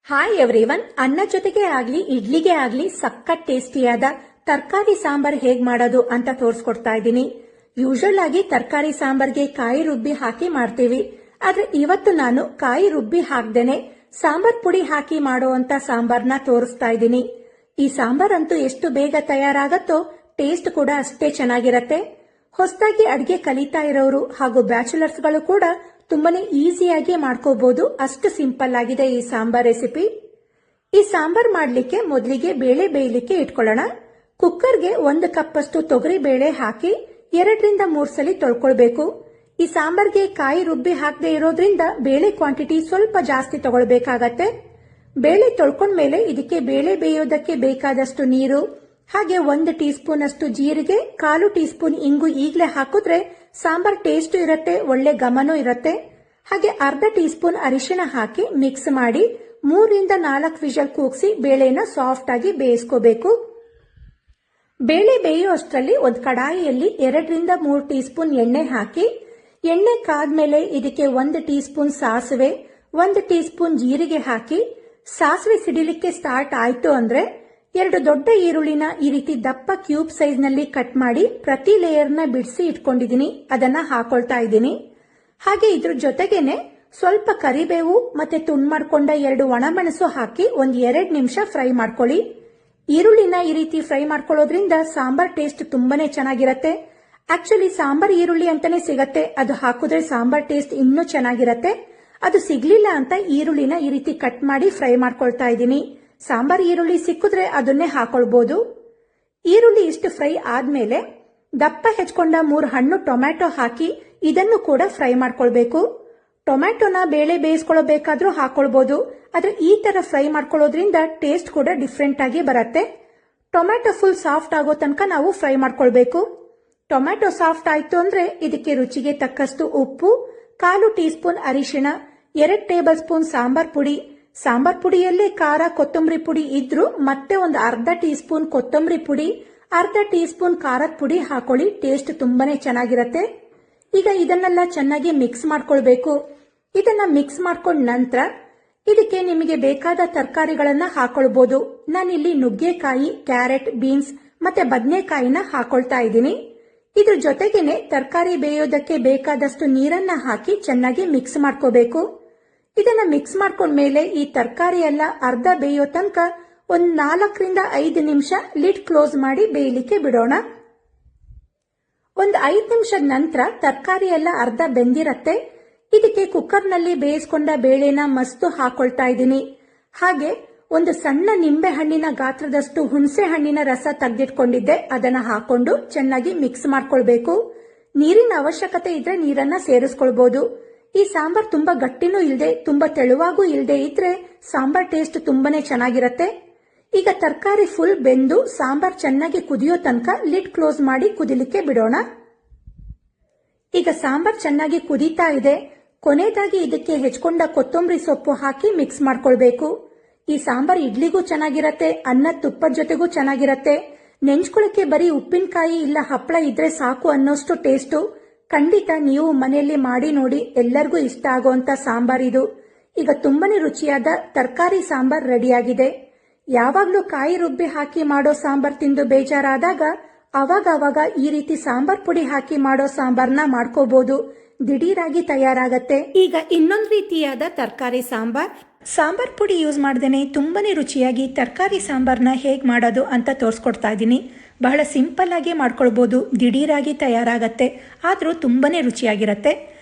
Hi everyone, ಅನ್ನ ಜೊತೆಗೆ ಆಗ್ಲಿ ಇಡ್ಲಿಗೆ ಆಗ್ಲಿ ಸಖತ್ ಟೇಸ್ಟಿಯಾದ ತರಕಾರಿ ಸಾಂಬಾರ್ ಹೇಗ್ ಮಾಡೋದು ಅಂತ ತೋರಿಸ್ಕೊಡ್ತಾ ಇದ್ದೀನಿ. ಯೂಶುವಲ್ ಆಗಿ ತರಕಾರಿ ಸಾಂಬಾರ್ಗೆ ಕಾಯಿ ರುಬ್ಬಿ ಹಾಕಿ ಮಾಡ್ತೀವಿ. ಆದ್ರೆ ಇವತ್ತು ನಾನು ಕಾಯಿ ರುಬ್ಬಿ ಹಾಕ್ದೇನೆ ಸಾಂಬಾರ್ ಪುಡಿ ಹಾಕಿ ಮಾಡುವಂತ ಸಾಂಬಾರ್ನ ತೋರಿಸ್ತಾ ಇದ್ದೀನಿ. ಈ ಸಾಂಬಾರ್ ಅಂತೂ ಎಷ್ಟು ಬೇಗ ತಯಾರಾಗತ್ತೋ ಟೇಸ್ಟ್ ಕೂಡ ಅಷ್ಟೇ ಚೆನ್ನಾಗಿರತ್ತೆ. ಹೊಸದಾಗಿ ಅಡ್ಗೆ ಕಲಿತಾ ಇರೋರು ಹಾಗೂ ಬ್ಯಾಚುಲರ್ಸ್ಗಳು ಕೂಡ ತುಂಬಾನೇ ಈಸಿಯಾಗಿ ಮಾಡ್ಕೋಬಹುದು. ಅಷ್ಟು ಸಿಂಪಲ್ ಆಗಿದೆ ಈ ಸಾಂಬಾರ್ ರೆಸಿಪಿ. ಈ ಸಾಂಬಾರ್ ಮಾಡ್ಲಿಕ್ಕೆ ಮೊದಲಿಗೆ ಬೇಳೆ ಬೇಯಲಿಕ್ಕೆ ಇಟ್ಕೊಳ್ಳೋಣ. ಕುಕ್ಕರ್ಗೆ 1 ಕಪ್ ಅಷ್ಟು ತೊಗರಿ ಬೇಳೆ ಹಾಕಿ 2 ರಿಂದ 3 ಸಲ ತೊಳ್ಕೊಳ್ಬೇಕು. ಈ ಸಾಂಬಾರ್ಗೆ ಕಾಯಿ ರುಬ್ಬಿ ಹಾಕದೆ ಇರೋದ್ರಿಂದ ಬೇಳೆ ಕ್ವಾಂಟಿಟಿ ಸ್ವಲ್ಪ ಜಾಸ್ತಿ ತಗೊಳ್ಬೇಕಾಗತ್ತೆ. ಬೇಳೆ ತೊಳ್ಕೊಂಡ್ಮೇಲೆ ಇದಕ್ಕೆ ಬೇಳೆ ಬೇಯೋದಕ್ಕೆ ಬೇಕಾದಷ್ಟು ನೀರು ಹಾಗೆ 1 ಟೀ ಸ್ಪೂನ್ ಅಷ್ಟು ಜೀರಿಗೆ, 1/4 ಟೀ ಸ್ಪೂನ್ ಇಂಗು ಈಗಲೇ ಹಾಕಿದ್ರೆ ಸಾಂಬಾರ್ ಟೇಸ್ಟ್ ಇರುತ್ತೆ, ಒಳ್ಳೆ ಘಮನೂ ಇರುತ್ತೆ. ಹಾಗೆ 1/2 ಟೀ ಸ್ಪೂನ್ ಅರಿಶಿಣ ಹಾಕಿ ಮಿಕ್ಸ್ ಮಾಡಿ 3 ರಿಂದ 4 ವಿಷಲ್ ಕೂಗಿಸಿ ಬೇಳೆನ ಸಾಫ್ಟ್ ಆಗಿ ಬೇಯಿಸ್ಕೋಬೇಕು. ಬೇಳೆ ಬೇಯೋ ಅಷ್ಟರಲ್ಲಿ ಒಂದು ಕಡಾಯಿಯಲ್ಲಿ 2 ರಿಂದ 3 ಟೀ ಸ್ಪೂನ್ ಎಣ್ಣೆ ಹಾಕಿ, ಎಣ್ಣೆ ಕಾದ್ಮೇಲೆ ಇದಕ್ಕೆ 1 ಟೀ ಸ್ಪೂನ್ ಸಾಸಿವೆ, 1 ಟೀ ಸ್ಪೂನ್ ಜೀರಿಗೆ ಹಾಕಿ ಸಾಸಿವೆ ಸಿಡಿಲಿಕ್ಕೆ ಸ್ಟಾರ್ಟ್ ಆಯ್ತು ಅಂದ್ರೆ 2 ದೊಡ್ಡ ಈರುಳ್ಳಿನ ಈ ರೀತಿ ದಪ್ಪ ಕ್ಯೂಬ್ ಸೈಜ್ ನಲ್ಲಿ ಕಟ್ ಮಾಡಿ ಪ್ರತಿ ಲೇಯರ್ನ ಬಿಡಿಸಿ ಇಟ್ಕೊಂಡಿದೀನಿ, ಅದನ್ನ ಹಾಕೊಳ್ತಾ ಇದ್ದೀನಿ. ಹಾಗೆ ಇದ್ರ ಜೊತೆಗೇನೆ ಸ್ವಲ್ಪ ಕರಿಬೇವು ಮತ್ತೆ ತುಂಡು ಮಾಡ್ಕೊಂಡ 2 ಒಣಮೆಣಸು ಹಾಕಿ 1-2 ನಿಮಿಷ ಫ್ರೈ ಮಾಡ್ಕೊಳ್ಳಿ. ಈರುಳ್ಳಿನ ಈ ರೀತಿ ಫ್ರೈ ಮಾಡ್ಕೊಳ್ಳೋದ್ರಿಂದ ಸಾಂಬಾರ್ ಟೇಸ್ಟ್ ತುಂಬಾನೇ ಚೆನ್ನಾಗಿರತ್ತೆ. ಆಕ್ಚುಲಿ ಸಾಂಬಾರ್ ಈರುಳ್ಳಿ ಅಂತಾನೆ ಸಿಗತ್ತೆ, ಅದು ಹಾಕಿದ್ರೆ ಸಾಂಬಾರ್ ಟೇಸ್ಟ್ ಇನ್ನೂ ಚೆನ್ನಾಗಿರತ್ತೆ. ಅದು ಸಿಗ್ಲಿಲ್ಲ ಅಂತ ಈರುಳ್ಳಿನ ಈ ರೀತಿ ಕಟ್ ಮಾಡಿ ಫ್ರೈ ಮಾಡ್ಕೊಳ್ತಾ ಇದ್ದೀನಿ. ಸಾಂಬಾರ್ ಈರುಳ್ಳಿ ಸಿಕ್ಕಿದ್ರೆ ಅದನ್ನೇ ಹಾಕೊಳ್ಬಹುದು. ಈರುಳ್ಳಿ ಇಷ್ಟು ಫ್ರೈ ಆದ್ಮೇಲೆ ದಪ್ಪ ಹೆಚ್ಕೊಂಡ 3 ಹಣ್ಣು ಟೊಮ್ಯಾಟೊ ಹಾಕಿ ಇದನ್ನು ಕೂಡ ಫ್ರೈ ಮಾಡ್ಕೊಳ್ಬೇಕು. ಟೊಮ್ಯಾಟೊನ ಬೇಳೆ ಬೇಯಿಸ್ಕೊಳ್ಬೇಕಾದ್ರೂ ಹಾಕೊಳ್ಬಹುದು, ಆದ್ರೆ ಈ ತರ ಫ್ರೈ ಮಾಡ್ಕೊಳ್ಳೋದ್ರಿಂದ ಟೇಸ್ಟ್ ಕೂಡ ಡಿಫ್ರೆಂಟ್ ಆಗಿ ಬರುತ್ತೆ. ಟೊಮ್ಯಾಟೊ ಫುಲ್ ಸಾಫ್ಟ್ ಆಗೋ ತನಕ ನಾವು ಫ್ರೈ ಮಾಡ್ಕೊಳ್ಬೇಕು. ಟೊಮ್ಯಾಟೊ ಸಾಫ್ಟ್ ಆಯ್ತು ಅಂದ್ರೆ ಇದಕ್ಕೆ ರುಚಿಗೆ ತಕ್ಕಷ್ಟು ಉಪ್ಪು, 1/4 ಟೀ ಸ್ಪೂನ್ ಅರಿಶಿಣ, 2 ಟೇಬಲ್ ಸ್ಪೂನ್ ಸಾಂಬಾರ್ ಪುಡಿ. ಸಾಂಬಾರ್ ಪುಡಿಯಲ್ಲೇ ಖಾರ ಕೊತ್ತಂಬರಿ ಪುಡಿ ಇದ್ರು ಮತ್ತೆ 1/2 ಟೀ ಸ್ಪೂನ್ ಕೊತ್ತಂಬರಿ ಪುಡಿ, 1/2 ಟೀ ಸ್ಪೂನ್ ಖಾರದ ಪುಡಿ ಹಾಕೊಳ್ಳಿ, ಟೇಸ್ಟ್ ತುಂಬಾನೇ ಚೆನ್ನಾಗಿರತ್ತೆ. ಈಗ ಇದನ್ನೆಲ್ಲ ಚೆನ್ನಾಗಿ ಮಿಕ್ಸ್ ಮಾಡ್ಕೊಳ್ಬೇಕು. ಇದನ್ನ ಮಿಕ್ಸ್ ಮಾಡ್ಕೊಂಡ ನಂತರ ಇದಕ್ಕೆ ನಿಮಗೆ ಬೇಕಾದ ತರಕಾರಿಗಳನ್ನ ಹಾಕೊಳ್ಬಹುದು. ನಾನಿಲ್ಲಿ ನುಗ್ಗೆಕಾಯಿ, ಕ್ಯಾರೆಟ್, ಬೀನ್ಸ್ ಮತ್ತೆ ಬದನೆಕಾಯಿನ ಹಾಕೊಳ್ತಾ ಇದ್ದೀನಿ. ಇದ್ರ ಜೊತೆಗೇನೆ ತರಕಾರಿ ಬೇಯೋದಕ್ಕೆ ಬೇಕಾದಷ್ಟು ನೀರನ್ನ ಹಾಕಿ ಚೆನ್ನಾಗಿ ಮಿಕ್ಸ್ ಮಾಡ್ಕೋಬೇಕು. ಇದನ್ನ ಮಿಕ್ಸ್ ಮಾಡ್ಕೊಂಡ್ಮೇಲೆ ಈ ತರಕಾರಿ ಎಲ್ಲ ಅರ್ಧ ಬೇಯೋ ತನಕ 4 ರಿಂದ 5 ನಿಮಿಷ ಲಿಡ್ ಕ್ಲೋಸ್ ಮಾಡಿ ಬೇಯಲಿಕ್ಕೆ ಬಿಡೋಣ. 5 ನಿಮಿಷದ ನಂತರ ತರಕಾರಿ ಎಲ್ಲ ಅರ್ಧ ಬೆಂದಿರತ್ತೆ. ಇದಕ್ಕೆ ಕುಕ್ಕರ್ನಲ್ಲಿ ಬೇಯಿಸ್ಕೊಂಡ ಬೇಳೆನ ಮಸ್ತು ಹಾಕೊಳ್ತಾ ಇದ್ದೀನಿ. ಹಾಗೆ ಒಂದು ಸಣ್ಣ ನಿಂಬೆ ಹಣ್ಣಿನ ಗಾತ್ರದಷ್ಟು ಹುಣಸೆ ಹಣ್ಣಿನ ರಸ ತೆಗೆದಿಟ್ಕೊಂಡಿದ್ದೆ, ಅದನ್ನ ಹಾಕೊಂಡು ಚೆನ್ನಾಗಿ ಮಿಕ್ಸ್ ಮಾಡ್ಕೊಳ್ಬೇಕು. ನೀರಿನ ಅವಶ್ಯಕತೆ ಇದ್ರೆ ನೀರನ್ನ ಸೇರಿಸ್ಕೊಳ್ಬಹುದು. ಈ ಸಾಂಬಾರ್ ತುಂಬಾ ಗಟ್ಟಿನೂ ಇಲ್ದೆ ತುಂಬಾ ತೆಳುವಾಗೂ ಇಲ್ದೆ ಇದ್ರೆ ಸಾಂಬಾರ್ ಟೇಸ್ಟ್ ತುಂಬಾನೇ ಚೆನ್ನಾಗಿರತ್ತೆ. ಈಗ ತರಕಾರಿ ಫುಲ್ ಬೆಂದು ಸಾಂಬಾರ್ ಚೆನ್ನಾಗಿ ಕುದಿಯೋ ತನಕ ಲಿಡ್ ಕ್ಲೋಸ್ ಮಾಡಿ ಕುದಿಲಿಕ್ಕೆ ಬಿಡೋಣ. ಈಗ ಸಾಂಬಾರ್ ಚೆನ್ನಾಗಿ ಕುದೀತಾ ಇದೆ. ಕೊನೆಯದಾಗಿ ಇದಕ್ಕೆ ಹೆಚ್ಕೊಂಡ ಕೊತ್ತಂಬರಿ ಸೊಪ್ಪು ಹಾಕಿ ಮಿಕ್ಸ್ ಮಾಡ್ಕೊಳ್ಬೇಕು. ಈ ಸಾಂಬಾರ್ ಇಡ್ಲಿಗೂ ಚೆನ್ನಾಗಿರತ್ತೆ, ಅನ್ನ ತುಪ್ಪದ ಜೊತೆಗೂ ಚೆನ್ನಾಗಿರತ್ತೆ. ನೆಂಚ್ಕೊಳಕ್ಕೆ ಬರೀ ಉಪ್ಪಿನಕಾಯಿ ಇಲ್ಲ ಹಪ್ಪಳ ಇದ್ರೆ ಸಾಕು ಅನ್ನೋಷ್ಟು ಟೇಸ್ಟು. ಖಂಡಿತ ನೀವು ಮನೆಯಲ್ಲಿ ಮಾಡಿ ನೋಡಿ, ಎಲ್ಲರಿಗೂ ಇಷ್ಟ ಆಗುವಂತ ಸಾಂಬಾರ್ ಇದು. ಈಗ ತುಂಬಾನೇ ರುಚಿಯಾದ ತರಕಾರಿ ಸಾಂಬಾರ್ ರೆಡಿಯಾಗಿದೆ. ಯಾವಾಗ್ಲೂ ಕಾಯಿ ರುಬ್ಬಿ ಹಾಕಿ ಮಾಡೋ ಸಾಂಬಾರ್ ತಿಂದು ಬೇಜಾರಾದಾಗ ಅವಾಗ ಈ ರೀತಿ ಸಾಂಬಾರ್ ಪುಡಿ ಹಾಕಿ ಮಾಡೋ ಸಾಂಬಾರ್ನ ಮಾಡ್ಕೋಬಹುದು, ದಿಢೀರಾಗಿ ತಯಾರಾಗತ್ತೆ. ಈಗ ಇನ್ನೊಂದು ರೀತಿಯಾದ ತರಕಾರಿ ಸಾಂಬಾರ್ ಪುಡಿ ಯೂಸ್ ಮಾಡ್ದೇನೆ ತುಂಬಾನೇ ರುಚಿಯಾಗಿ ತರಕಾರಿ ಸಾಂಬಾರ್ನ ಹೇಗ್ ಮಾಡೋದು ಅಂತ ತೋರಿಸ್ಕೊಡ್ತಾ ಇದ್ದೀನಿ. ಬಹಳ ಸಿಂಪಲ್ ಆಗಿ ಮಾಡ್ಕೊಳ್ಬಹುದು, ದಿಢೀರಾಗಿ ತಯಾರಾಗತ್ತೆ, ಆದ್ರೂ ತುಂಬಾನೇ ರುಚಿಯಾಗಿರತ್ತೆ.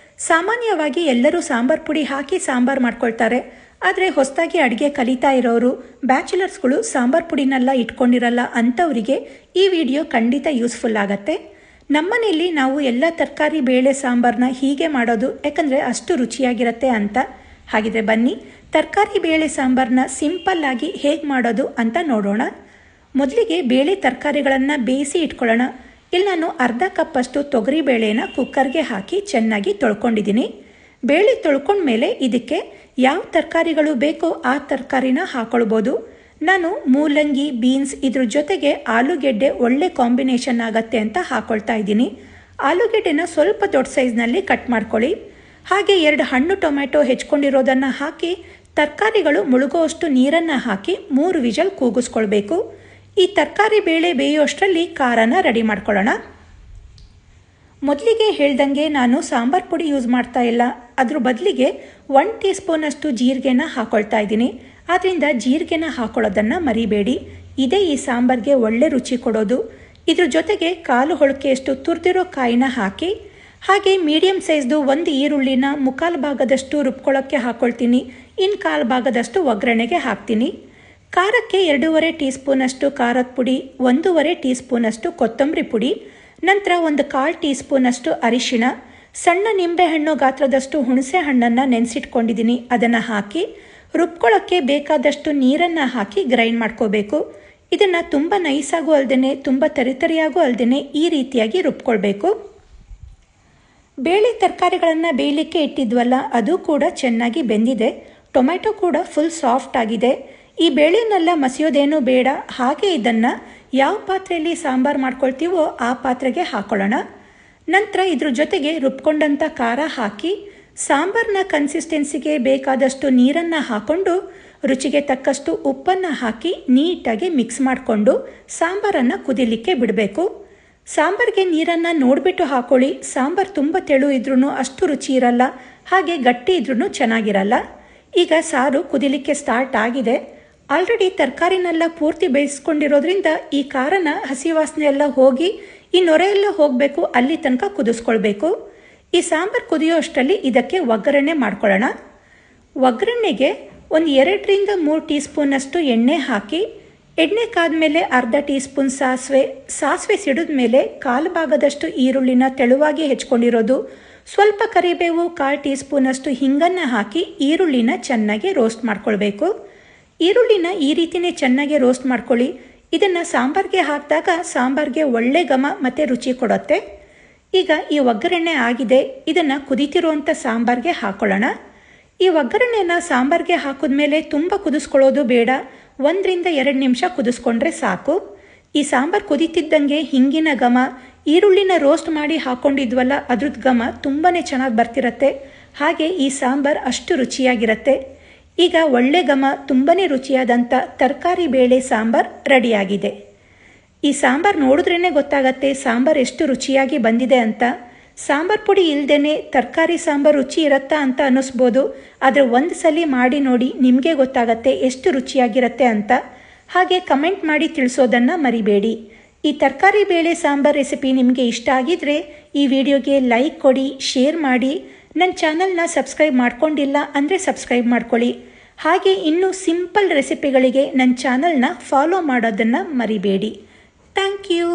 ಸಾಮಾನ್ಯವಾಗಿ ಎಲ್ಲರೂ ಸಾಂಬಾರ್ ಪುಡಿ ಹಾಕಿ ಸಾಂಬಾರ್ ಮಾಡ್ಕೊಳ್ತಾರೆ. ಆದ್ರೆ ಹೊಸದಾಗಿ ಅಡಿಗೆ ಕಲಿತಾ ಇರೋರು, ಬ್ಯಾಚುಲರ್ಸ್ಗಳು ಸಾಂಬಾರ್ ಪುಡಿನೆಲ್ಲ ಇಟ್ಕೊಂಡಿರಲ್ಲ ಅಂತವರಿಗೆ ಈ ವಿಡಿಯೋ ಖಂಡಿತ ಯೂಸ್ಫುಲ್ ಆಗತ್ತೆ. ನಮ್ಮನೇಲಿ ನಾವು ಎಲ್ಲ ತರಕಾರಿ ಬೇಳೆ ಸಾಂಬಾರ್ನ ಹೀಗೆ ಮಾಡೋದು, ಯಾಕಂದ್ರೆ ಅಷ್ಟು ರುಚಿಯಾಗಿರತ್ತೆ ಅಂತ. ಹಾಗಿದ್ರೆ ಬನ್ನಿ ತರಕಾರಿ ಬೇಳೆ ಸಾಂಬಾರ್ನ ಸಿಂಪಲ್ ಆಗಿ ಹೇಗೆ ಮಾಡೋದು ಅಂತ ನೋಡೋಣ. ಮೊದಲಿಗೆ ಬೇಳೆ ತರಕಾರಿಗಳನ್ನು ಬೇಯಿಸಿ ಇಟ್ಕೊಳ್ಳೋಣ. ಇಲ್ಲಿ ನಾನು 1/2 ಕಪ್ ಅಷ್ಟು ತೊಗರಿ ಬೇಳೆನ ಕುಕ್ಕರ್ಗೆ ಹಾಕಿ ಚೆನ್ನಾಗಿ ತೊಳ್ಕೊಂಡಿದ್ದೀನಿ. ಬೇಳೆ ತೊಳ್ಕೊಂಡ್ಮೇಲೆ ಇದಕ್ಕೆ ಯಾವ ತರಕಾರಿಗಳು ಬೇಕೋ ಆ ತರಕಾರಿನ ಹಾಕೊಳ್ಬೋದು. ನಾನು ಮೂಲಂಗಿ, ಬೀನ್ಸ್, ಇದ್ರ ಜೊತೆಗೆ ಆಲೂಗೆಡ್ಡೆ ಒಳ್ಳೆ ಕಾಂಬಿನೇಷನ್ ಆಗತ್ತೆ ಅಂತ ಹಾಕೊಳ್ತಾ ಇದ್ದೀನಿ. ಆಲೂಗೆಡ್ಡೆನ ಸ್ವಲ್ಪ ದೊಡ್ಡ ಸೈಜ್ನಲ್ಲಿ ಕಟ್ ಮಾಡ್ಕೊಳ್ಳಿ. ಹಾಗೆ 2 ಹಣ್ಣು ಟೊಮ್ಯಾಟೊ ಹೆಚ್ಕೊಂಡಿರೋದನ್ನು ಹಾಕಿ ತರಕಾರಿಗಳು ಮುಳುಗುವಷ್ಟು ನೀರನ್ನು ಹಾಕಿ 3 ವಿಜಲ್ ಕೂಗಿಸ್ಕೊಳ್ಬೇಕು. ಈ ತರಕಾರಿ ಬೇಳೆ ಬೇಯುವಷ್ಟರಲ್ಲಿ ಖಾರನ ರೆಡಿ ಮಾಡ್ಕೊಳ್ಳೋಣ. ಮೊದಲಿಗೆ ಹೇಳ್ದಂಗೆ ನಾನು ಸಾಂಬಾರ್ ಪುಡಿ ಯೂಸ್ ಮಾಡ್ತಾ ಇಲ್ಲ. ಅದ್ರ ಬದಲಿಗೆ 1 ಟೀ ಸ್ಪೂನಷ್ಟು ಜೀರಿಗೆನ ಹಾಕೊಳ್ತಾ ಇದ್ದೀನಿ. ಆದ್ದರಿಂದ ಜೀರಿಗೆನ ಹಾಕೊಳ್ಳೋದನ್ನು ಮರಿಬೇಡಿ. ಇದೇ ಈ ಸಾಂಬಾರ್ಗೆ ಒಳ್ಳೆ ರುಚಿ ಕೊಡೋದು. ಇದ್ರ ಜೊತೆಗೆ 1/4 ಹೋಳಿಕೆಯಷ್ಟು ತುರಿದಿರೋ ಕಾಯಿನ ಹಾಕಿ, ಹಾಗೆ ಮೀಡಿಯಂ ಸೈಜ್ದು 1 ಈರುಳ್ಳಿನ 3/4 ಭಾಗದಷ್ಟು ರುಬ್ಕೊಳ್ಳೋಕ್ಕೆ ಹಾಕ್ಕೊಳ್ತೀನಿ. ಇನ್ನು 1/4 ಭಾಗದಷ್ಟು ಒಗ್ಗರಣೆಗೆ ಹಾಕ್ತೀನಿ. ಖಾರಕ್ಕೆ 2.5 ಟೀ ಸ್ಪೂನಷ್ಟು ಖಾರದ ಪುಡಿ, 1.5 ಟೀ ಸ್ಪೂನಷ್ಟು ಕೊತ್ತಂಬರಿ ಪುಡಿ, ನಂತರ 1/4 ಟೀ ಸ್ಪೂನಷ್ಟು ಅರಿಶಿಣ, ಸಣ್ಣ ನಿಂಬೆಹಣ್ಣು ಗಾತ್ರದಷ್ಟು ಹುಣಸೆ ಹಣ್ಣನ್ನು ನೆನೆಸಿಟ್ಕೊಂಡಿದ್ದೀನಿ, ಅದನ್ನು ಹಾಕಿ ರುಬ್ಕೊಳ್ಳೋಕ್ಕೆ ಬೇಕಾದಷ್ಟು ನೀರನ್ನು ಹಾಕಿ ಗ್ರೈಂಡ್ ಮಾಡ್ಕೋಬೇಕು. ಇದನ್ನು ತುಂಬ ನೈಸಾಗೂ ಅಲ್ದೇ ತುಂಬ ತರಿತರಿಯಾಗೂ ಅಲ್ದೇ ಈ ರೀತಿಯಾಗಿ ರುಬ್ಕೊಳ್ಬೇಕು. ಬೇಳೆ ತರಕಾರಿಗಳನ್ನು ಬೇಯಲಿಕ್ಕೆ ಇಟ್ಟಿದ್ವಲ್ಲ, ಅದು ಕೂಡ ಚೆನ್ನಾಗಿ ಬೆಂದಿದೆ. ಟೊಮೆಟೊ ಕೂಡ ಫುಲ್ ಸಾಫ್ಟ್ ಆಗಿದೆ. ಈ ಬೇಳೆನೆಲ್ಲ ಮಸಿಯೋದೇನೂ ಬೇಡ. ಹಾಗೆ ಇದನ್ನು ಯಾವ ಪಾತ್ರೆಯಲ್ಲಿ ಸಾಂಬಾರು ಮಾಡ್ಕೊಳ್ತೀವೋ ಆ ಪಾತ್ರೆಗೆ ಹಾಕೊಳ್ಳೋಣ. ನಂತರ ಇದ್ರ ಜೊತೆಗೆ ರುಬ್ಕೊಂಡಂಥ ಖಾರ ಹಾಕಿ ಸಾಂಬಾರನ್ನ ಕನ್ಸಿಸ್ಟೆನ್ಸಿಗೆ ಬೇಕಾದಷ್ಟು ನೀರನ್ನು ಹಾಕ್ಕೊಂಡು ರುಚಿಗೆ ತಕ್ಕಷ್ಟು ಉಪ್ಪನ್ನು ಹಾಕಿ ನೀಟಾಗಿ ಮಿಕ್ಸ್ ಮಾಡಿಕೊಂಡು ಸಾಂಬಾರನ್ನು ಕುದಿಲಿಕ್ಕೆ ಬಿಡಬೇಕು. ಸಾಂಬಾರಿಗೆ ನೀರನ್ನು ನೋಡಿಬಿಟ್ಟು ಹಾಕೊಳ್ಳಿ. ಸಾಂಬಾರು ತುಂಬ ತೆಳು ಇದ್ರೂ ಅಷ್ಟು ರುಚಿ ಇರಲ್ಲ, ಹಾಗೆ ಗಟ್ಟಿ ಇದ್ರೂ ಚೆನ್ನಾಗಿರಲ್ಲ. ಈಗ ಸಾರು ಕುದಿಲಿಕ್ಕೆ ಸ್ಟಾರ್ಟ್ ಆಗಿದೆ. ಆಲ್ರೆಡಿ ತರಕಾರಿನೆಲ್ಲ ಪೂರ್ತಿ ಬೇಯಿಸ್ಕೊಂಡಿರೋದ್ರಿಂದ ಈ ಖಾರನ ಹಸಿ ವಾಸನೆ ಎಲ್ಲ ಹೋಗಿ ಈ ನೊರೆ ಎಲ್ಲ ಹೋಗಬೇಕು, ಅಲ್ಲಿ ತನಕ ಕುದಿಸ್ಕೊಳ್ಬೇಕು. ಈ ಸಾಂಬಾರು ಕುದಿಯೋ ಅಷ್ಟರಲ್ಲಿ ಇದಕ್ಕೆ ಒಗ್ಗರಣೆ ಮಾಡ್ಕೊಳ್ಳೋಣ. ಒಗ್ಗರಣೆಗೆ 2-3 ಟೀ ಸ್ಪೂನಷ್ಟು ಎಣ್ಣೆ ಹಾಕಿ, ಎಣ್ಣೆ ಕಾದ್ಮೇಲೆ 1/2 ಟೀ ಸ್ಪೂನ್ ಸಾಸಿವೆ ಸಿಡಿದ ಮೇಲೆ 1/4 ಭಾಗದಷ್ಟು ಈರುಳ್ಳಿನ ತೆಳುವಾಗಿ ಹೆಚ್ಕೊಂಡಿರೋದು, ಸ್ವಲ್ಪ ಕರಿಬೇವು, 1/4 ಟೀ ಸ್ಪೂನಷ್ಟು ಹಿಂಗನ್ನು ಹಾಕಿ ಈರುಳ್ಳಿನ ಚೆನ್ನಾಗಿ ರೋಸ್ಟ್ ಮಾಡ್ಕೊಳ್ಬೇಕು. ಈರುಳ್ಳಿನ ಈ ರೀತಿಯೇ ಚೆನ್ನಾಗಿ ರೋಸ್ಟ್ ಮಾಡ್ಕೊಳ್ಳಿ. ಇದನ್ನು ಸಾಂಬಾರಿಗೆ ಹಾಕಿದಾಗ ಸಾಂಬಾರಿಗೆ ಒಳ್ಳೆ ಘಮ ಮತ್ತು ರುಚಿ ಕೊಡುತ್ತೆ. ಈಗ ಈ ಒಗ್ಗರಣೆ ಆಗಿದೆ. ಇದನ್ನು ಕುದೀತಿರುವಂಥ ಸಾಂಬಾರಿಗೆ ಹಾಕೊಳ್ಳೋಣ. ಈ ಒಗ್ಗರಣೆನ ಸಾಂಬಾರಿಗೆ ಹಾಕಿದ್ಮೇಲೆ ತುಂಬ ಕುದಿಸ್ಕೊಳ್ಳೋದು ಬೇಡ. 1-2 ನಿಮಿಷ ಕುದಿಸ್ಕೊಂಡ್ರೆ ಸಾಕು. ಈ ಸಾಂಬಾರು ಕುದೀತಿದ್ದಂಗೆ ಹಿಂಗಿನ ಘಮ, ಈರುಳ್ಳಿನ ರೋಸ್ಟ್ ಮಾಡಿ ಹಾಕ್ಕೊಂಡಿದ್ವಲ್ಲ ಅದ್ರದ್ದು ಘಮ ತುಂಬಾ ಚೆನ್ನಾಗಿ ಬರ್ತಿರತ್ತೆ. ಹಾಗೆ ಈ ಸಾಂಬಾರು ಅಷ್ಟು ರುಚಿಯಾಗಿರುತ್ತೆ. ಈಗ ಒಳ್ಳೆ ಘಮ, ತುಂಬಾ ರುಚಿಯಾದಂಥ ತರಕಾರಿ ಬೇಳೆ ಸಾಂಬಾರು ರೆಡಿಯಾಗಿದೆ. ಈ ಸಾಂಬಾರು ನೋಡಿದ್ರೇ ಗೊತ್ತಾಗತ್ತೆ ಸಾಂಬಾರು ಎಷ್ಟು ರುಚಿಯಾಗಿ ಬಂದಿದೆ ಅಂತ. ಸಾಂಬಾರು ಪುಡಿ ಇಲ್ಲದೇ ತರಕಾರಿ ಸಾಂಬಾರು ರುಚಿ ಇರುತ್ತಾ ಅಂತ ಅನ್ನಿಸ್ಬೋದು. ಆದರೆ ಒಂದು ಸಲ ಮಾಡಿ ನೋಡಿ, ನಿಮಗೆ ಗೊತ್ತಾಗತ್ತೆ ಎಷ್ಟು ರುಚಿಯಾಗಿರುತ್ತೆ ಅಂತ. ಹಾಗೆ ಕಮೆಂಟ್ ಮಾಡಿ ತಿಳಿಸೋದನ್ನು ಮರಿಬೇಡಿ. ಈ ತರಕಾರಿ ಬೇಳೆ ಸಾಂಬಾರು ರೆಸಿಪಿ ನಿಮಗೆ ಇಷ್ಟ ಆಗಿದ್ರೆ ಈ ವಿಡಿಯೋಗೆ ಲೈಕ್ ಕೊಡಿ, ಶೇರ್ ಮಾಡಿ. ನನ್ನ ಚಾನಲ್ನ ಸಬ್ಸ್ಕ್ರೈಬ್ ಮಾಡ್ಕೊಂಡಿಲ್ಲ ಅಂದರೆ ಸಬ್ಸ್ಕ್ರೈಬ್ ಮಾಡ್ಕೊಳ್ಳಿ. ಹಾಗೆ ಇನ್ನೂ ಸಿಂಪಲ್ ರೆಸಿಪಿಗಳಿಗೆ ನನ್ನ ಚಾನಲ್ನ ಫಾಲೋ ಮಾಡೋದನ್ನು ಮರಿಬೇಡಿ. Thank you.